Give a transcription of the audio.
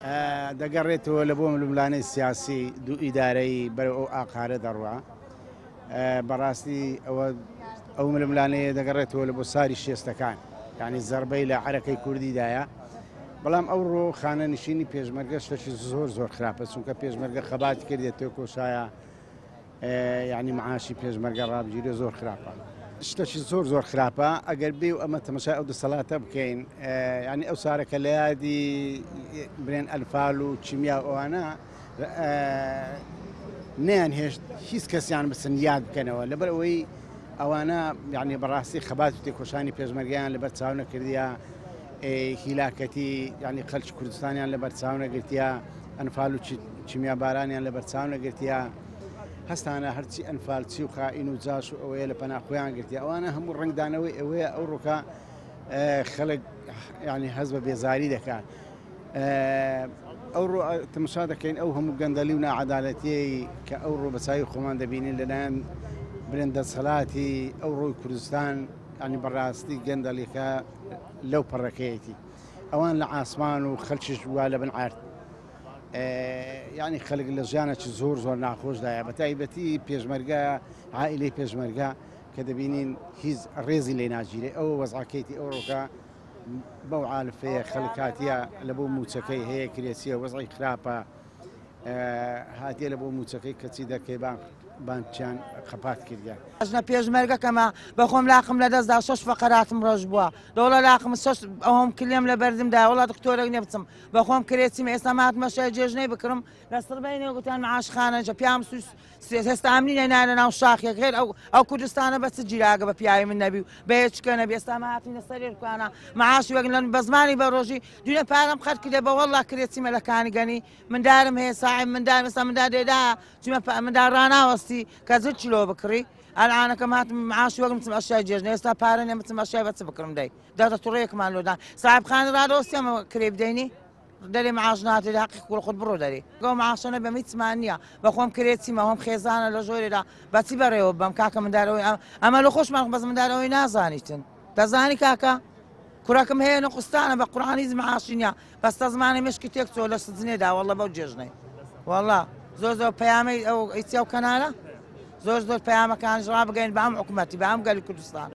دەگەڕێتەوە لە بۆ ململانەی سیاسی دوو ئیدارەی بەرەو ئەو ئاقارە دەڕوا بەڕاستی ئەو ململانەیە دەگەڕێتەوە لە بۆ ساری شێستەکان یعنی زەربەی لە عەرەکەی کوردیدایە بەڵام ئەوڕۆ خانە نشینی پێشمەرگە شتێکی زۆر خراپە چونکە پێشمەرگە خەباتی کردێتەوە کۆشایە یعنی معاشی پێشمەرگە ڕابگیرێ زۆر خراپە شتێکی زۆر خراپە ئەگەر بێ و ئەمە تەماشای ئەو دەسەڵاتە بکەین ینی ئەو سارەکە لە یادی برێن ئەلفال و چیمیا ئەوانە نیان هێشت هیچ کەسیان بسن یاد بکەنەوە لەبەر ئەوەی ئەوانە یعنی بەڕاستی خەبات و تێکۆشانی پێشمەرگیان لەبەر چاو نەکردیە هیلاکەتی یعنی خەڵکی کوردستانیان لەبەر چاو نەگرتیە ئەنفال و چیمیا بارانیان لەبەر چاو نەگرتیە هەستانە هەرچی ئەنفال چی و خائین و جاش و ئەوەیە لە پەناخۆیان گرتی ئەوانە هەموو ڕنگدانەوەی ئەوەیە ئەو ڕووکە خەڵک ینی هەز بە بێزاری دەکات ئەو تەماشا دەکەین ئەو هەموو گەندەلی و ناعەدالەتیەی کە ئەو ڕۆ بەچاوی خۆمان دەبینین لەلایەن برێن دەسەڵاتی ئەو ڕۆی کوردستان ینی بەڕاستی گەندەڵیەکە لەو پەڕەکەیەتی ئەوان لە ئاسمان و خەڵکیش وا لە بن عارد یعنی خەڵک لە ژیانێکی زۆر ناخۆشدایە بە تایبەتی پێشمەرگە عائیلەی پێشمەرگە کە دەبینین هیچ ڕێزی لێ ناگیرێ ئەو وەزعەکەیتی ئەو ڕۆکە بەو عالفەیە خەڵکاتیە لە بۆ موچەکەی هەیە کرێسیە وەزعی خراپە هاتیە لە بۆ موچەکەی کەچی دەکەی بانکیان خەپات کردیان ئەژنە پێشمەرگەکەمە بەخۆم لاقم لە دەستدا شەش فەقەراتم ڕۆژ بووە دەوڵە لاقم ئەوم کلیم لە بەردمدا وڵات دکتۆرێک نێ بچم بەخۆم کرێچیم ئێستا ماتمە شای جێژنەی بکڕم لە سڕبەی نێگوتیان معاشخانەجە پیام هێستا ئەمنینە نانە ناو شاخێک غێر ئەو کوردستانە بە چ جیراگە بە پیاوی من نەبی و بە هیچکە نەبی ئێستا هاتینە سەرێرکانە معاشی وەک بە زمانی بە ڕۆژی دوێنێ پارەم خەرج کردێ بە وەڵا کرێچیمە لە کانیگەنی مندارم هەیە ساحب مندار ئێستا مندار دێدا چمە مندار ڕاناوەستی کە زر چلۆ بکڕی ئەلعانەکەم هاتم معاشی وەکم چم ئەشای جێژنە ئێستا پارە نێ بچم ئەشای بە چ بکڕم دەی دەتە توڕەیەکمان لۆدان ساحب خانی ڕادۆستیەمە کرێ بدەینی دەرێ معاش ناتێ حەقی کوڵ خۆت بڕۆ دەرێ گەڵ معاشەنە بە هیچمان نییە بەخۆم کرێچیمە هۆم خێزانە لە ژۆرێدا بەچی بەڕێوە بەم کاکە مندارەوەی ئەمە لە خۆشمان بەس مندارەوەی نازانیتن دەزانی کاکە کوڕەکەم هەیە نەقستانە بە قورعانی معاشی نییە بەستە زمانی مشکی تێک چۆ لە سزنێدا وەڵڵە بەو جێژنەی وەڵڵا زۆر پەیامەی ئەو ئیچیا و کەنارە زۆر پەیامەکانیش ڕابگەین بە ئەم حکومەتی بە ئەم گەلی کوردستان